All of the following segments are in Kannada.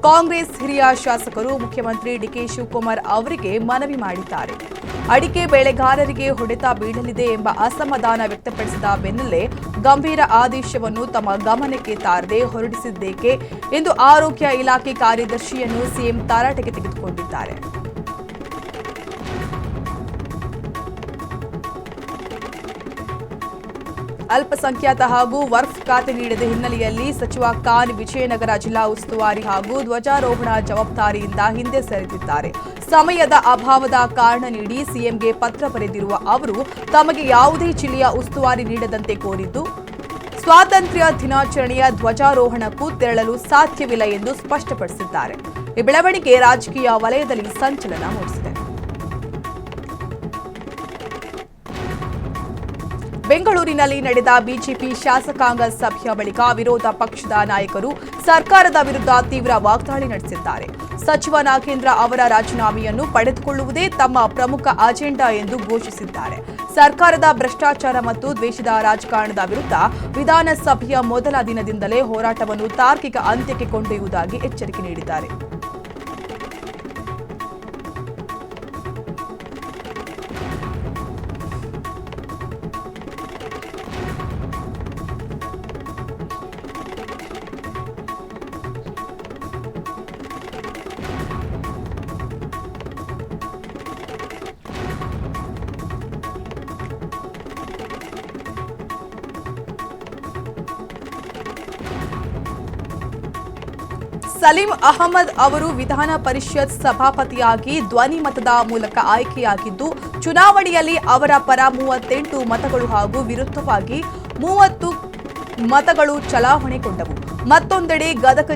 ಕಾಂಗ್ರೆಸ್ ಹಿರಿಯ ಶಾಸಕರು ಮುಖ್ಯಮಂತ್ರಿ ಡಿಕೆ ಶಿವಕುಮಾರ್ ಅವರಿಗೆ ಮನವಿ ಮಾಡಿದ್ದಾರೆ. ಅಡಿಕೆ ಬೆಳೆಗಾರರಿಗೆ ಹೊಡೆತ ಬೀಳಲಿದೆ ಎಂಬ ಅಸಮಾಧಾನ ವ್ಯಕ್ತಪಡಿಸಿದ ಬೆನ್ನಲ್ಲೇ ಗಂಭೀರ ಆದೇಶವನ್ನು ತಮ್ಮ ಗಮನಕ್ಕೆ ತಾರದೆ ಹೊರಡಿಸಿದ್ದೇಕೆ ಎಂದು ಆರೋಗ್ಯ ಇಲಾಖೆ ಕಾರ್ಯದರ್ಶಿಯನ್ನು ಸಿಎಂ ತರಾಟೆಗೆ ತೆಗೆದುಕೊಂಡಿದ್ದಾರೆ. ಅಲ್ಪಸಂಖ್ಯಾತ ಹಾಗೂ ವರ್ಫ್ ಖಾತೆ ನೀಡಿದ ಹಿನ್ನೆಲೆಯಲ್ಲಿ ಸಚಿವ ಖಾನ್ ವಿಜಯನಗರ ಜಿಲ್ಲಾ ಉಸ್ತುವಾರಿ ಹಾಗೂ ಧ್ವಜಾರೋಹಣ ಜವಾಬ್ದಾರಿಯಿಂದ ಹಿಂದೆ ಸರಿದಿದ್ದಾರೆ. ಸಮಯದ ಅಭಾವದ ಕಾರಣ ನೀಡಿ ಸಿಎಂಗೆ ಪತ್ರ ಬರೆದಿರುವ ಅವರು ತಮಗೆ ಯಾವುದೇ ಜಿಲ್ಲೆಯ ಉಸ್ತುವಾರಿ ನೀಡದಂತೆ ಕೋರಿದ್ದು, ಸ್ವಾತಂತ್ರ್ಯ ದಿನಾಚರಣೆಯ ಧ್ವಜಾರೋಹಣಕ್ಕೂ ತೆರಳಲು ಸಾಧ್ಯವಿಲ್ಲ ಎಂದು ಸ್ಪಷ್ಟಪಡಿಸಿದ್ದಾರೆ. ಈ ಬೆಳವಣಿಗೆ ರಾಜಕೀಯ ವಲಯದಲ್ಲಿ ಸಂಚಲನ ಮೂಡಿಸಿದೆ. ಬೆಂಗಳೂರಿನಲ್ಲಿ ನಡೆದ ಬಿಜೆಪಿ ಶಾಸಕಾಂಗ ಸಭೆಯ ಬಳಿಕ ವಿರೋಧ ಪಕ್ಷದ ನಾಯಕರು ಸರ್ಕಾರದ ವಿರುದ್ಧ ತೀವ್ರ ವಾಗ್ದಾಳಿ ನಡೆಸಿದ್ದಾರೆ. ಸಚಿವ ನಾಗೇಂದ್ರ ಅವರ ರಾಜೀನಾಮೆಯನ್ನು ಪಡೆದುಕೊಳ್ಳುವುದೇ ತಮ್ಮ ಪ್ರಮುಖ ಅಜೆಂಡಾ ಎಂದು ಘೋಷಿಸಿದ್ದಾರೆ. ಸರ್ಕಾರದ ಭ್ರಷ್ಟಾಚಾರ ಮತ್ತು ದ್ವೇಷದ ರಾಜಕಾರಣದ ವಿರುದ್ಧ ವಿಧಾನಸಭೆಯ ಮೊದಲ ದಿನದಿಂದಲೇ ಹೋರಾಟವನ್ನು ತಾರ್ಕಿಕ ಅಂತ್ಯಕ್ಕೆ ಕೊಂಡೊಯ್ಯುವುದಾಗಿ ಎಚ್ಚರಿಕೆ ನೀಡಿದ್ದಾರೆ. ಸಲೀಂ ಅಹಮದ್ ಅವರು ವಿಧಾನ ಪರಿಷತ್ ಸಭಾಪತಿಯಾಗಿ ಧ್ವನಿ ಮತದ ಮೂಲಕ ಆಯ್ಕೆಯಾಗಿದ್ದು, ಚುನಾವಣೆಯಲ್ಲಿ ಅವರ ಪರ 38 ಮತಗಳು ಹಾಗೂ ವಿರುದ್ಧವಾಗಿ 30 ಮತಗಳು ಚಲಾವಣೆಗೊಂಡವು. ಮತ್ತೊಂದೆಡೆ ಗದಗ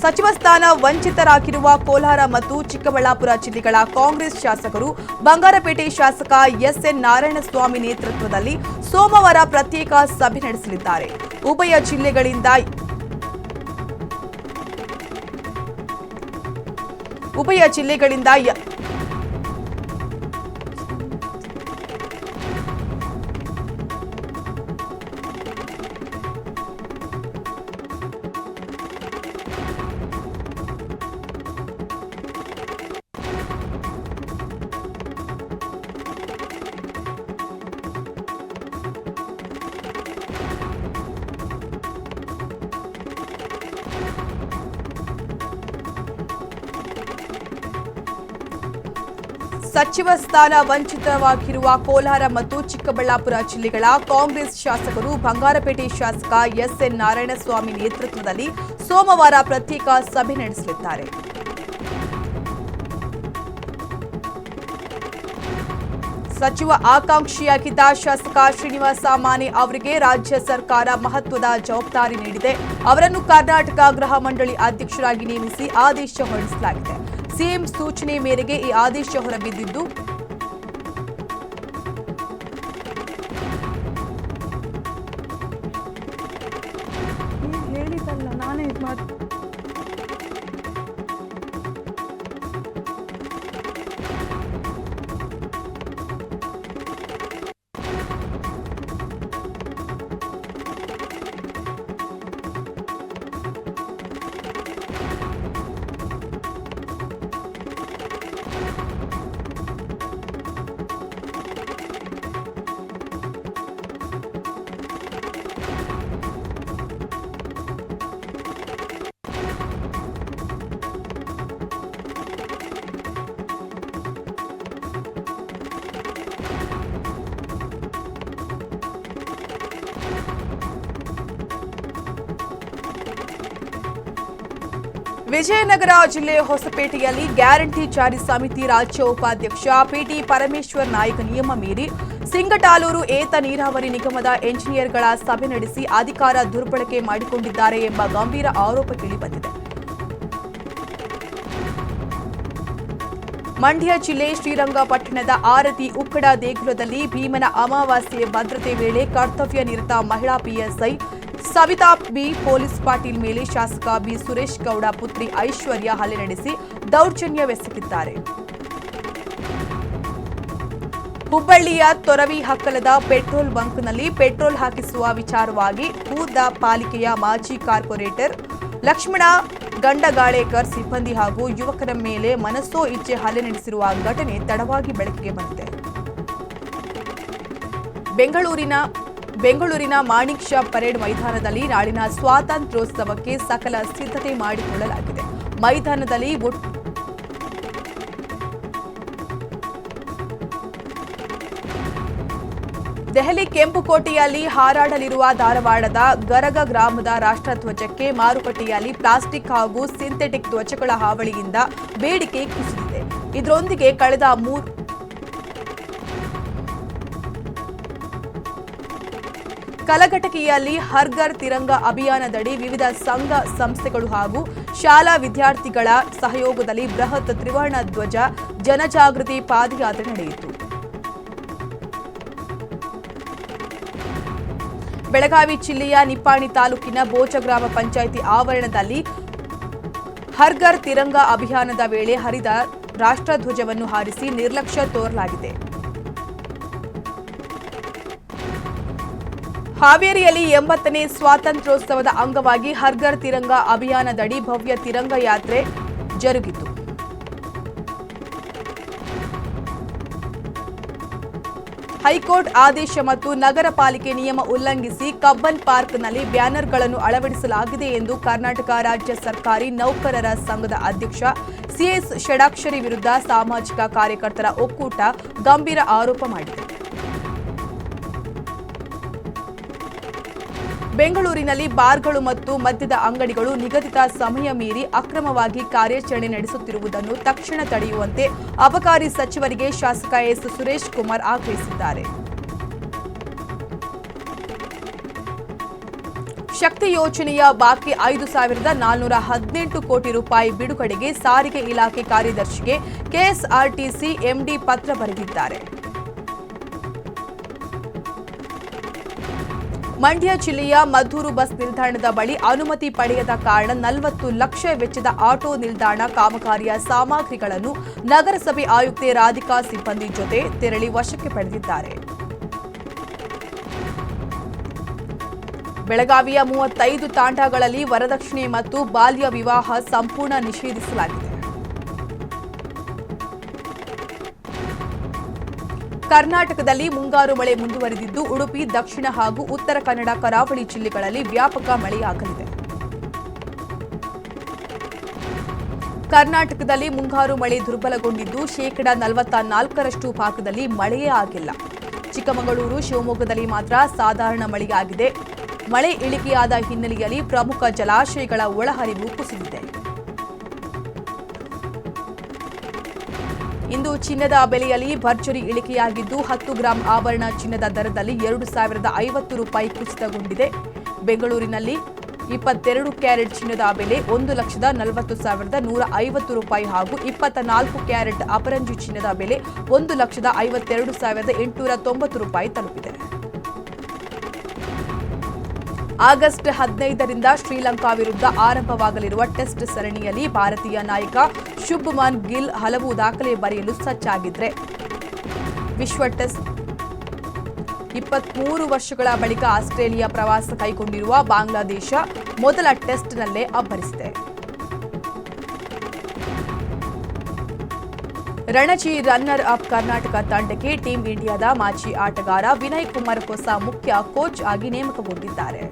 ಸಚಿವ ಸ್ಥಾನ ವಂಚಿತರಾಗಿರುವ ಕೋಲಾರ ಮತ್ತು ಚಿಕ್ಕಬಳ್ಳಾಪುರ ಜಿಲ್ಲೆಗಳ ಕಾಂಗ್ರೆಸ್ ಶಾಸಕರು ಬಂಗಾರಪೇಟೆ ಶಾಸಕ ಎಸ್ಎನ್ ನಾರಾಯಣಸ್ವಾಮಿ ನೇತೃತ್ವದಲ್ಲಿ ಸೋಮವಾರ ಪ್ರತ್ಯೇಕ ಸಭೆ ನಡೆಸಲಿದ್ದಾರೆ. ಉಭಯ ಜಿಲ್ಲೆಗಳಿಂದ ಸಚಿವ ಸ್ಥಾನ ವಂಚಿತವಾಗಿರುವ ಕೋಲಾರ ಮತ್ತು ಚಿಕ್ಕಬಳ್ಳಾಪುರ ಜಿಲ್ಲೆಗಳ ಕಾಂಗ್ರೆಸ್ ಶಾಸಕರು ಬಂಗಾರಪೇಟೆ ಶಾಸಕ ಎಸ್ಎನ್ ನಾರಾಯಣಸ್ವಾಮಿ ನೇತೃತ್ವದಲ್ಲಿ ಸೋಮವಾರ ಪ್ರತ್ಯೇಕ ಸಭೆ ನಡೆಸಲಿದ್ದಾರೆ. ಸಚಿವ ಆಕಾಂಕ್ಷಿಯಾಗಿದ್ದ ಶಾಸಕ ಶ್ರೀನಿವಾಸ ಮಾನೆ ಅವರಿಗೆ ರಾಜ್ಯ ಸರ್ಕಾರ ಮಹತ್ವದ ಜವಾಬ್ದಾರಿ ನೀಡಿದೆ. ಅವರನ್ನು ಕರ್ನಾಟಕ ಗೃಹ ಮಂಡಳಿ ಅಧ್ಯಕ್ಷರಾಗಿ ನೇಮಿಸಿ ಆದೇಶ ಹೊರಡಿಸಲಾಗಿದೆ. ಸಿಎಂ ಸೂಚನೆ ಮೇರೆಗೆ ಈ ಆದೇಶ ಹೊರಬಿದ್ದಿದ್ದು, ಹೇಳಿದಲ್ಲ ನಾನೇ ವಿಜಯನಗರ ಜಿಲ್ಲೆ ಹೊಸಪೇಟೆಯಲ್ಲಿ ಗ್ಯಾರಂಟಿ ಜಾರಿ ಸಮಿತಿ ರಾಜ್ಯ ಉಪಾಧ್ಯಕ್ಷ ಪಿಟಿ ಪರಮೇಶ್ವರ್ ನಾಯ್ಕ ನಿಯಮ ಮೀರಿ ಸಿಂಗಟಾಲೂರು ಏತ ನೀರಾವರಿ ನಿಗಮದ ಎಂಜಿನಿಯರ್ಗಳ ಸಭೆ ನಡೆಸಿ ಅಧಿಕಾರ ದುರ್ಬಳಕೆ ಮಾಡಿಕೊಂಡಿದ್ದಾರೆ ಎಂಬ ಗಂಭೀರ ಆರೋಪ ಕೇಳಿಬಂದಿದೆ. ಮಂಡ್ಯ ಜಿಲ್ಲೆ ಶ್ರೀರಂಗಪಟ್ಟಣದ ಆರತಿ ಉಕ್ಕಡ ದೇಗುಲದಲ್ಲಿ ಭೀಮನ ಅಮಾವಾಸ್ಯೆ ಭದ್ರತೆ ವೇಳೆ ಕರ್ತವ್ಯ ನಿರತ ಮಹಿಳಾ PSI Savita B police Patil ಮೇಲೆ ಶಾಸಕ ಬಿ ಸುರೇಶ್ ಗೌಡ ಪುತ್ರಿ ಐಶ್ವರ್ಯ ಹಲ್ಲೆ ನಡೆಸಿ ದೌರ್ಜನ್ಯವೆಸಗಿದ್ದಾರೆ. ಹುಬ್ಬಳ್ಳಿಯ ತೊರವಿಹಕ್ಕಲದ ಪೆಟ್ರೋಲ್ ಬಂಕ್ನಲ್ಲಿ ಪೆಟ್ರೋಲ್ ಹಾಕಿಸುವ ವಿಚಾರವಾಗಿ ಖುರ್ದ ಪಾಲಿಕೆಯ ಮಾಜಿ ಕಾರ್ಪೊರೇಟರ್ ಲಕ್ಷ್ಮಣ ಗಂಡಗಾಳೇಕರ್ ಸಿಬ್ಬಂದಿ ಹಾಗೂ ಯುವಕರ ಮೇಲೆ ಮನಸೋ ಇಚ್ಛೆ ಹಲ್ಲೆ ನಡೆಸಿರುವ ಘಟನೆ ತಡವಾಗಿ ಬೆಳಕಿಗೆ ಬಂದಿದೆ. ಬೆಂಗಳೂರಿನ ಮಾಣಿಕ್ ಷಾ ಪರೇಡ್ ಮೈದಾನದಲ್ಲಿ ನಾಳಿನ ಸ್ವಾತಂತ್ರ್ಯೋತ್ಸವಕ್ಕೆ ಸಕಲ ಸಿದ್ಧತೆ ಮಾಡಿಕೊಳ್ಳಲಾಗಿದೆ. ಮೈದಾನದಲ್ಲಿ ದೆಹಲಿ ಕೆಂಪುಕೋಟೆಯಲ್ಲಿ ಹಾರಾಡಲಿರುವ ಧಾರವಾಡದ ಗರಗ ಗ್ರಾಮದ ರಾಷ್ಟ್ರಧ್ವಜಕ್ಕೆ ಮಾರುಕಟ್ಟೆಯಲ್ಲಿ ಪ್ಲಾಸ್ಟಿಕ್ ಹಾಗೂ ಸಿಂಥೆಟಿಕ್ ಧ್ವಜಗಳ ಹಾವಳಿಯಿಂದ ಬೇಡಿಕೆ ಕುಸಿದಿದೆ. ಇದರೊಂದಿಗೆ ಕಳೆದ ಕಲಘಟಕಿಯಲ್ಲಿ ಹರ್ ಘರ್ ತಿರಂಗ ಅಭಿಯಾನದಡಿ ವಿವಿಧ ಸಂಘ ಸಂಸ್ಥೆಗಳು ಹಾಗೂ ಶಾಲಾ ವಿದ್ಯಾರ್ಥಿಗಳ ಸಹಯೋಗದಲ್ಲಿ ಬೃಹತ್ ತ್ರಿವರ್ಣ ಧ್ವಜ ಜನಜಾಗೃತಿ ಪಾದಯಾತ್ರೆ ನಡೆಯಿತು. ಬೆಳಗಾವಿ ಜಿಲ್ಲೆಯ ನಿಪ್ಪಾಣಿ ತಾಲೂಕಿನ ಬೋಚ ಗ್ರಾಮ ಪಂಚಾಯಿತಿ ಆವರಣದಲ್ಲಿ ಹರ್ ಘರ್ ತಿರಂಗ ಅಭಿಯಾನದ ವೇಳೆ ಹರಿದ ರಾಷ್ಟ್ರಧ್ವಜವನ್ನು ಹಾರಿಸಿ ನಿರ್ಲಕ್ಷ್ಯ ತೋರಲಾಗಿದೆ. ಹಾವೇರಿಯಲ್ಲಿ 80ನೇ ಸ್ವಾತಂತ್ರ್ಯೋತ್ಸವದ ಅಂಗವಾಗಿ ಹರ್ ಘರ್ ತಿರಂಗ ಅಭಿಯಾನದಡಿ ಭವ್ಯ ತಿರಂಗ ಯಾತ್ರೆ ಜರುಗಿತು. ಹೈಕೋರ್ಟ್ ಆದೇಶ ಮತ್ತು ನಗರ ಪಾಲಿಕೆ ನಿಯಮ ಉಲ್ಲಂಘಿಸಿ ಕಬ್ಬನ್ ಪಾರ್ಕ್ನಲ್ಲಿ ಬ್ಯಾನರ್ಗಳನ್ನು ಅಳವಡಿಸಲಾಗಿದೆ ಎಂದು ಕರ್ನಾಟಕ ರಾಜ್ಯ ಸರ್ಕಾರಿ ನೌಕರರ ಸಂಘದ ಅಧ್ಯಕ್ಷ ಸಿಎಸ್ ಷಡಾಕ್ಷರಿ ವಿರುದ್ಧ ಸಾಮಾಜಿಕ ಕಾರ್ಯಕರ್ತರ ಒಕ್ಕೂಟ ಗಂಭೀರ ಆರೋಪ ಮಾಡಿದೆ. ಬೆಂಗಳೂರಿನಲ್ಲಿ ಬಾರ್ಗಳು ಮತ್ತು ಮದ್ಯದ ಅಂಗಡಿಗಳು ನಿಗದಿತ ಸಮಯ ಮೀರಿ ಅಕ್ರಮವಾಗಿ ಕಾರ್ಯಾಚರಣೆ ನಡೆಸುತ್ತಿರುವುದನ್ನು ತಕ್ಷಣ ತಡೆಯುವಂತೆ ಅಬಕಾರಿ ಸಚಿವರಿಗೆ ಶಾಸಕ ಎಸ್ ಸುರೇಶ್ ಕುಮಾರ್ ಆಗ್ರಹಿಸಿದ್ದಾರೆ. ಶಕ್ತಿ ಯೋಜನೆಯ ಬಾಕಿ 5,418 ಕೋಟಿ ರೂಪಾಯಿ ಬಿಡುಗಡೆಗೆ ಸಾರಿಗೆ ಇಲಾಖೆ ಕಾರ್ಯದರ್ಶಿಗೆ ಕೆಎಸ್ಆರ್ಟಿಸಿ ಎಂಡಿ ಪತ್ರ ಬರೆದಿದ್ದಾರೆ. ಮಂಡ್ಯ ಜಿಲ್ಲೆಯ ಮದ್ದೂರು ಬಸ್ ನಿಲ್ದಾಣದ ಬಳಿ ಅನುಮತಿ ಪಡೆಯದ ಕಾರಣ 40 ಲಕ್ಷ ವೆಚ್ಚದ ಆಟೋ ನಿಲ್ದಾಣ ಕಾಮಗಾರಿಯ ಸಾಮಗ್ರಿಗಳನ್ನು ನಗರಸಭೆ ಆಯುಕ್ತೆ ರಾಧಿಕಾ ಸಿಬ್ಬಂದಿ ಜೊತೆ ತೆರಳಿ ವಶಕ್ಕೆ ಪಡೆದಿದ್ದಾರೆ. ಬೆಳಗಾವಿಯ 35 ತಾಂಡಾಗಳಲ್ಲಿ ವರದಕ್ಷಿಣೆ ಮತ್ತು ಬಾಲ್ಯ ವಿವಾಹ ಸಂಪೂರ್ಣ ನಿಷೇಧಿಸಲಾಗಿದೆ. ಕರ್ನಾಟಕದಲ್ಲಿ ಮುಂಗಾರು ಮಳೆ ಮುಂದುವರೆದಿದ್ದು ಉಡುಪಿ, ದಕ್ಷಿಣ ಹಾಗೂ ಉತ್ತರ ಕನ್ನಡ ಕರಾವಳಿ ಜಿಲ್ಲೆಗಳಲ್ಲಿ ವ್ಯಾಪಕ ಮಳೆಯಾಗಲಿದೆ. ಕರ್ನಾಟಕದಲ್ಲಿ ಮುಂಗಾರು ಮಳೆ ದುರ್ಬಲಗೊಂಡಿದ್ದು 44% ಭಾಗದಲ್ಲಿ ಮಳೆಯೇ ಆಗಿಲ್ಲ. ಚಿಕ್ಕಮಗಳೂರು, ಶಿವಮೊಗ್ಗದಲ್ಲಿ ಮಾತ್ರ ಸಾಧಾರಣ ಮಳೆಯಾಗಿದೆ. ಮಳೆ ಇಳಿಕೆಯಾದ ಹಿನ್ನೆಲೆಯಲ್ಲಿ ಪ್ರಮುಖ ಜಲಾಶಯಗಳ ಒಳಹರಿವು ಕುಸಿದಿದೆ. ಇಂದು ಚಿನ್ನದ ಬೆಲೆಯಲ್ಲಿ ಭರ್ಜರಿ ಇಳಿಕೆಯಾಗಿದ್ದು 10 ಗ್ರಾಂ ಆಭರಣ ಚಿನ್ನದ ದರದಲ್ಲಿ 2,050 ರೂಪಾಯಿ ಕುಸಿತಗೊಂಡಿದೆ. ಬೆಂಗಳೂರಿನಲ್ಲಿ 22 ಕ್ಯಾರೆಟ್ ಚಿನ್ನದ ಬೆಲೆ 1,40,150 ರೂಪಾಯಿ ಹಾಗೂ 24 ಕ್ಯಾರೆಟ್ ಅಪರಂಜಿ ಚಿನ್ನದ ಬೆಲೆ 1,52,890 ರೂಪಾಯಿ ತಲುಪಿದೆ. ಆಗಸ್ಟ್ 15ರಿಂದ ಶ್ರೀಲಂಕಾ ವಿರುದ್ಧ ಆರಂಭವಾಗಲಿರುವ ಟೆಸ್ಟ್ ಸರಣಿಯಲ್ಲಿ ಭಾರತೀಯ ನಾಯಕ ಶುಭ್ಮನ್ ಗಿಲ್ ಹಲವು ದಾಖಲೆ ಬರೆಯಲು ಸಜ್ಜಾಗಿದ್ರೆ ವಿಶ್ವ ಟೆಸ್ಟ್ 23 ವರ್ಷಗಳ ಬಳಿಕ ಆಸ್ಟ್ರೇಲಿಯಾ ಪ್ರವಾಸ ಕೈಗೊಂಡಿರುವ ಬಾಂಗ್ಲಾದೇಶ ಮೊದಲ ಟೆಸ್ಟ್ನಲ್ಲೇ ಅಬ್ಬರಿಸಿದೆ. ರಣಜಿ ರನ್ನರ್ ಅಪ್ ಕರ್ನಾಟಕ ತಂಡಕ್ಕೆ ಟೀಂ ಇಂಡಿಯಾದ ಮಾಜಿ ಆಟಗಾರ ವಿನಯ್ ಕುಮಾರ್ ಹೊಸ ಮುಖ್ಯ ಕೋಚ್ ಆಗಿ ನೇಮಕಗೊಂಡಿದ್ದಾರೆ.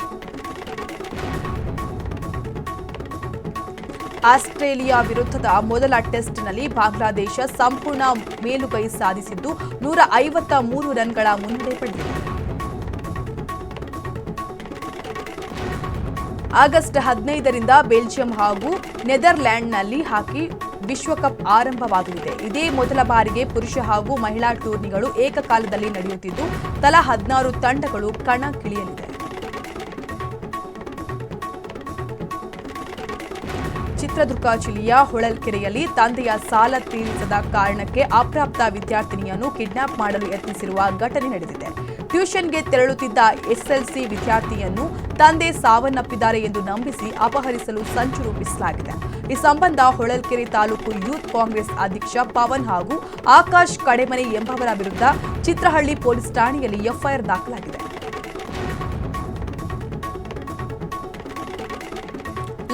ಆಸ್ಟ್ರೇಲಿಯಾ ವಿರುದ್ಧದ ಮೊದಲ ಟೆಸ್ಟ್ನಲ್ಲಿ ಬಾಂಗ್ಲಾದೇಶ ಸಂಪೂರ್ಣ ಮೇಲುಗೈ ಸಾಧಿಸಿದ್ದು 153 ರನ್ಗಳ ಮುನ್ನಡೆ ಪಡೆದಿದೆ. ಆಗಸ್ಟ್ 15ರಿಂದ ಬೆಲ್ಜಿಯಂ ಹಾಗೂ ನೆದರ್ಲ್ಯಾಂಡ್ನಲ್ಲಿ ಹಾಕಿ ವಿಶ್ವಕಪ್ ಆರಂಭವಾಗಲಿದೆ. ಇದೇ ಮೊದಲ ಬಾರಿಗೆ ಪುರುಷ ಹಾಗೂ ಮಹಿಳಾ ಟೂರ್ನಿಗಳು ಏಕಕಾಲದಲ್ಲಿ ನಡೆಯುತ್ತಿದ್ದು ತಲಾ 16 ತಂಡಗಳು ಕಣಕ್ಕಿಳಿಯಲಿದೆ. ಚಿತ್ರದುರ್ಗ ಜಿಲ್ಲೆಯ ಹೊಳಲ್ಕೆರೆಯಲ್ಲಿ ತಂದೆಯ ಸಾಲ ತೀರಿಸದ ಕಾರಣಕ್ಕೆ ಅಪ್ರಾಪ್ತ ವಿದ್ಯಾರ್ಥಿನಿಯನ್ನು ಕಿಡ್ನಾಪ್ ಮಾಡಲು ಯತ್ನಿಸಿರುವ ಘಟನೆ ನಡೆದಿದೆ. ಟ್ಯೂಷನ್ಗೆ ತೆರಳುತ್ತಿದ್ದ ಎಸ್ಎಲ್ಸಿ ವಿದ್ಯಾರ್ಥಿಯನ್ನು ತಂದೆ ಸಾವನ್ನಪ್ಪಿದ್ದಾರೆ ಎಂದು ನಂಬಿಸಿ ಅಪಹರಿಸಲು ಸಂಚು ರೂಪಿಸಲಾಗಿದೆ. ಈ ಸಂಬಂಧ ಹೊಳಲ್ಕೆರೆ ತಾಲೂಕು ಯೂತ್ ಕಾಂಗ್ರೆಸ್ ಅಧ್ಯಕ್ಷ ಪವನ್ ಹಾಗೂ ಆಕಾಶ್ ಕಡೆಮನೆ ಎಂಬವರ ವಿರುದ್ಧ ಚಿತ್ರಹಳ್ಳಿ ಪೊಲೀಸ್ ಠಾಣೆಯಲ್ಲಿ ಎಫ್ಐಆರ್ ದಾಖಲಾಗಿದೆ.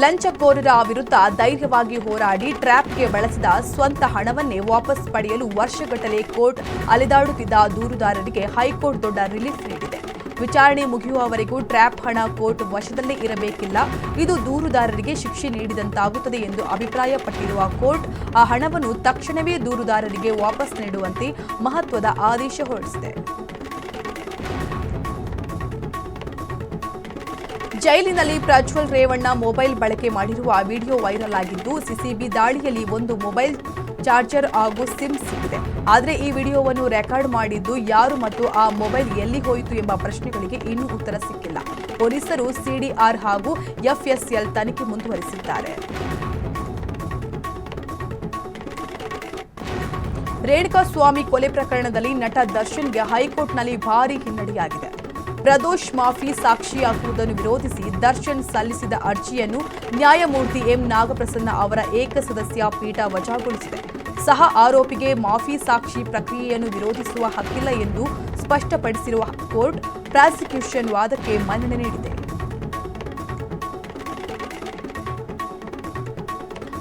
ಲಂಚಕೋರರ ವಿರುದ್ಧ ಧೈರ್ಯವಾಗಿ ಹೋರಾಡಿ ಟ್ರ್ಯಾಪ್ಗೆ ಬಳಸಿದ ಸ್ವಂತ ಹಣವನ್ನೇ ವಾಪಸ್ ಪಡೆಯಲು ವರ್ಷಗಟ್ಟಲೆ ಕೋರ್ಟ್ ಅಲೆದಾಡುತ್ತಿದ್ದ ದೂರುದಾರರಿಗೆ ಹೈಕೋರ್ಟ್ ದೊಡ್ಡ ರಿಲೀಫ್ ನೀಡಿದೆ. ವಿಚಾರಣೆ ಮುಗಿಯುವವರೆಗೂ ಟ್ರ್ಯಾಪ್ ಹಣ ಕೋರ್ಟ್ ವಶದಲ್ಲೇ ಇರಬೇಕಿಲ್ಲ, ಇದು ದೂರುದಾರರಿಗೆ ಶಿಕ್ಷೆ ನೀಡಿದಂತಾಗುತ್ತದೆ ಎಂದು ಅಭಿಪ್ರಾಯಪಟ್ಟಿರುವ ಕೋರ್ಟ್ ಆ ಹಣವನ್ನು ತಕ್ಷಣವೇ ದೂರುದಾರರಿಗೆ ವಾಪಸ್ ನೀಡುವಂತೆ ಮಹತ್ವದ ಆದೇಶ ಹೊರಡಿಸಿದೆ. ಜೈಲಿನಲ್ಲಿ ಪ್ರಜ್ವಲ್ ರೇವಣ್ಣ ಮೊಬೈಲ್ ಬಳಕೆ ಮಾಡಿರುವ ವಿಡಿಯೋ ವೈರಲ್ ಆಗಿದ್ದು, ಸಿಸಿಬಿ ದಾಳಿಯಲ್ಲಿ ಒಂದು ಮೊಬೈಲ್ ಚಾರ್ಜರ್ ಹಾಗೂ ಸಿಮ್ ಸಿಕ್ಕಿದೆ. ಆದರೆ ಈ ವಿಡಿಯೋವನ್ನು ರೆಕಾರ್ಡ್ ಮಾಡಿದ್ದು ಯಾರು ಮತ್ತು ಆ ಮೊಬೈಲ್ ಎಲ್ಲಿ ಹೋಯಿತು ಎಂಬ ಪ್ರಶ್ನೆಗಳಿಗೆ ಇನ್ನೂ ಉತ್ತರ ಸಿಕ್ಕಿಲ್ಲ. ಪೊಲೀಸರು ಸಿಡಿಆರ್ ಹಾಗೂ ಎಫ್ಎಸ್ಎಲ್ ತನಿಖೆ ಮುಂದುವರಿಸಿದ್ದಾರೆ. ರೇಣುಕಾಸ್ವಾಮಿ ಕೊಲೆ ಪ್ರಕರಣದಲ್ಲಿ ನಟ ದರ್ಶನ್ಗೆ ಹೈಕೋರ್ಟ್ನಲ್ಲಿ ಭಾರೀ ಹಿನ್ನಡೆಯಾಗಿದೆ. ಪ್ರದೋಷ್ ಮಾಫಿ ಸಾಕ್ಷಿಯಾಗುವುದನ್ನು ವಿರೋಧಿಸಿ ದರ್ಶನ್ ಸಲ್ಲಿಸಿದ ಅರ್ಜಿಯನ್ನು ನ್ಯಾಯಮೂರ್ತಿ ಎಂ ನಾಗಪ್ರಸನ್ನ ಅವರ ಏಕಸದಸ್ಯ ಪೀಠ ವಜಾಗೊಳಿಸಿದೆ. ಸಹ ಆರೋಪಿಗೆ ಮಾಫಿ ಸಾಕ್ಷಿ ಪ್ರಕ್ರಿಯೆಯನ್ನು ವಿರೋಧಿಸುವ ಹಕ್ಕಿಲ್ಲ ಎಂದು ಸ್ಪಷ್ಟಪಡಿಸಿರುವ ಕೋರ್ಟ್ ಪ್ರಾಸಿಕ್ಯೂಷನ್ ವಾದಕ್ಕೆ ಮನ್ನಣೆ ನೀಡಿದೆ.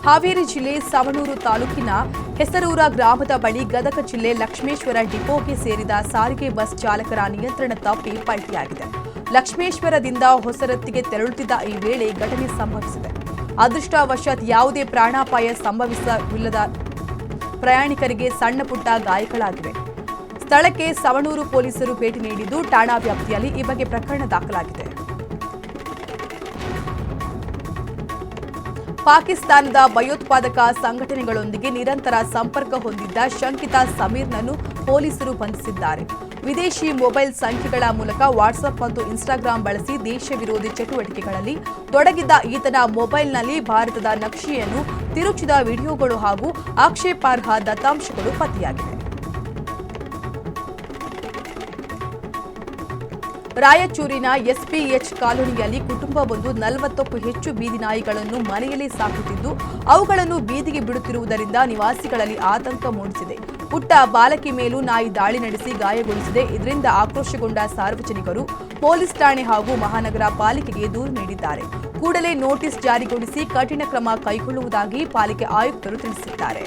ಹಾವೇರಿ ಜಿಲ್ಲೆ ಸವಣೂರು ತಾಲೂಕಿನ ಹೆಸರೂರ ಗ್ರಾಮದ ಬಳಿ ಗದಗ ಜಿಲ್ಲೆ ಲಕ್ಷ್ಮೇಶ್ವರ ಡಿಪೋಗೆ ಸೇರಿದ ಸಾರಿಗೆ ಬಸ್ ಚಾಲಕರ ನಿಯಂತ್ರಣ ತಪ್ಪಿ ಪಲ್ಟಿಯಾಗಿದೆ. ಲಕ್ಷ್ಮೇಶ್ವರದಿಂದ ಹೊಸರತ್ತಿಗೆ ತೆರಳುತ್ತಿದ್ದ ಈ ವೇಳೆ ಘಟನೆ ಸಂಭವಿಸಿದೆ. ಅದೃಷ್ಟವಶಾತ್ ಯಾವುದೇ ಪ್ರಾಣಾಪಾಯ ಸಂಭವಿಸವಿಲ್ಲದ ಪ್ರಯಾಣಿಕರಿಗೆ ಸಣ್ಣ ಪುಟ್ಟ ಗಾಯಗಳಾಗಿವೆ. ಸ್ಥಳಕ್ಕೆ ಸವಣೂರು ಪೊಲೀಸರು ಭೇಟಿ ನೀಡಿದ್ದು ಠಾಣಾ ವ್ಯಾಪ್ತಿಯಲ್ಲಿ ಈ ಬಗ್ಗೆ ಪ್ರಕರಣ ದಾಖಲಾಗಿದೆ. ಪಾಕಿಸ್ತಾನದ ಭಯೋತ್ಪಾದಕ ಸಂಘಟನೆಗಳೊಂದಿಗೆ ನಿರಂತರ ಸಂಪರ್ಕ ಹೊಂದಿದ್ದ ಶಂಕಿತ ಸಮೀರ್ನನ್ನು ಪೊಲೀಸರು ಬಂಧಿಸಿದ್ದಾರೆ. ವಿದೇಶಿ ಮೊಬೈಲ್ ಸಂಖ್ಯೆಗಳ ಮೂಲಕ ವಾಟ್ಸ್ಆಪ್ ಮತ್ತು ಇನ್ಸ್ಟಾಗ್ರಾಂ ಬಳಸಿ ದೇಶ ವಿರೋಧಿ ಚಟುವಟಿಕೆಗಳಲ್ಲಿ ತೊಡಗಿದ್ದ ಈತನ ಮೊಬೈಲ್ನಲ್ಲಿ ಭಾರತದ ನಕ್ಷೆಯನ್ನು ತಿರುಚಿದ ವಿಡಿಯೋಗಳು ಹಾಗೂ ಆಕ್ಷೇಪಾರ್ಹ ದತ್ತಾಂಶಗಳು ಪತ್ತೆಯಾಗಿವೆ. ರಾಯಚೂರಿನ ಎಸ್ಪಿಎಚ್ ಕಾಲೋನಿಯಲ್ಲಿ ಕುಟುಂಬವೊಂದು 40ಕ್ಕೂ ಹೆಚ್ಚು ಬೀದಿ ನಾಯಿಗಳನ್ನು ಮನೆಯಲ್ಲಿ ಸಾಕುತ್ತಿದ್ದು ಅವುಗಳನ್ನು ಬೀದಿಗೆ ಬಿಡುತ್ತಿರುವುದರಿಂದ ನಿವಾಸಿಗಳಲ್ಲಿ ಆತಂಕ ಮೂಡಿಸಿದೆ. ಪುಟ್ಟ ಬಾಲಕಿ ಮೇಲೂ ನಾಯಿ ದಾಳಿ ನಡೆಸಿ ಗಾಯಗೊಳಿಸಿದೆ. ಇದರಿಂದ ಆಕ್ರೋಶಗೊಂಡ ಸಾರ್ವಜನಿಕರು ಪೊಲೀಸ್ ಠಾಣೆ ಹಾಗೂ ಮಹಾನಗರ ಪಾಲಿಕೆಗೆ ದೂರು ನೀಡಿದ್ದಾರೆ. ಕೂಡಲೇ ನೋಟಿಸ್ ಜಾರಿಗೊಳಿಸಿ ಕಠಿಣ ಕ್ರಮ ಕೈಗೊಳ್ಳುವುದಾಗಿ ಪಾಲಿಕೆ ಆಯುಕ್ತರು ತಿಳಿಸಿದ್ದಾರೆ.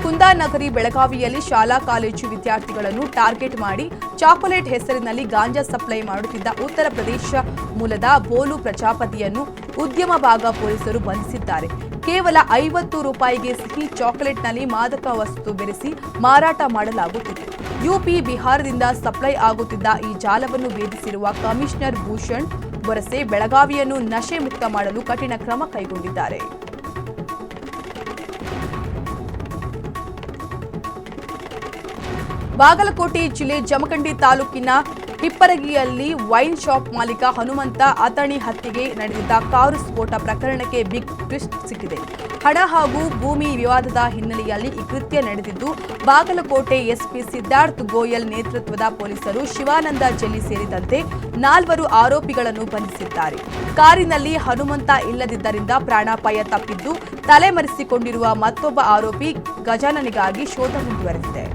ಕುಂದಾನಗರಿ ಬೆಳಗಾವಿಯಲ್ಲಿ ಶಾಲಾ ಕಾಲೇಜು ವಿದ್ಯಾರ್ಥಿಗಳನ್ನು ಟಾರ್ಗೆಟ್ ಮಾಡಿ ಚಾಕೊಲೇಟ್ ಹೆಸರಿನಲ್ಲಿ ಗಾಂಜಾ ಸಪ್ಲೈ ಮಾಡುತ್ತಿದ್ದ ಉತ್ತರ ಪ್ರದೇಶ ಮೂಲದ ಬೋಲು ಪ್ರಜಾಪತಿಯನ್ನು ಉದ್ಯಮ ಭಾಗ ಪೊಲೀಸರು ಬಂಧಿಸಿದ್ದಾರೆ. ಕೇವಲ 50 ರೂಪಾಯಿಗೆ ಸಿಹಿ ಚಾಕೊಲೇಟ್ನಲ್ಲಿ ಮಾದಕ ವಸ್ತು ಬೆರೆಸಿ ಮಾರಾಟ ಮಾಡಲಾಗುತ್ತಿತ್ತು. ಯುಪಿ ಬಿಹಾರದಿಂದ ಸಪ್ಲೈ ಆಗುತ್ತಿದ್ದ ಈ ಜಾಲವನ್ನು ಭೇದಿಸಿರುವ ಕಮಿಷನರ್ ಭೂಷಣ್ ಬೊರಸೆ ಬೆಳಗಾವಿಯನ್ನು ನಶೆ ಮುಕ್ತ ಮಾಡಲು ಕಠಿಣ ಕ್ರಮ ಕೈಗೊಂಡಿದ್ದಾರೆ. ಬಾಗಲಕೋಟೆ ಜಿಲ್ಲೆ ಜಮಖಂಡಿ ತಾಲೂಕಿನ ಹಿಪ್ಪರಗಿಯಲ್ಲಿ ವೈನ್ ಶಾಪ್ ಮಾಲೀಕ ಹನುಮಂತ ಅಥಣಿ ಹತ್ಯೆಗೆ ನಡೆದಿದ್ದ ಕಾರು ಸ್ಫೋಟ ಪ್ರಕರಣಕ್ಕೆ ಬಿಗ್ ಟ್ವಿಸ್ಟ್ ಸಿಕ್ಕಿದೆ. ಹಣ ಹಾಗೂ ಭೂಮಿ ವಿವಾದದ ಹಿನ್ನೆಲೆಯಲ್ಲಿ ಈ ಕೃತ್ಯ ನಡೆದಿದ್ದು, ಬಾಗಲಕೋಟೆ ಎಸ್ಪಿ ಸಿದ್ಧಾರ್ಥ್ ಗೋಯಲ್ ನೇತೃತ್ವದ ಪೊಲೀಸರು ಶಿವಾನಂದ ಜೆಲ್ಲಿ ಸೇರಿದಂತೆ 4 ಆರೋಪಿಗಳನ್ನು ಬಂಧಿಸಿದ್ದಾರೆ. ಕಾರಿನಲ್ಲಿ ಹನುಮಂತ ಇಲ್ಲದಿದ್ದರಿಂದ ಪ್ರಾಣಾಪಾಯ ತಪ್ಪಿದ್ದು, ತಲೆಮರೆಸಿಕೊಂಡಿರುವ ಮತ್ತೊಬ್ಬ ಆರೋಪಿ ಗಜಾನನಿಗಾಗಿ ಶೋಧ ಮುಂದುವರೆದಿದೆ.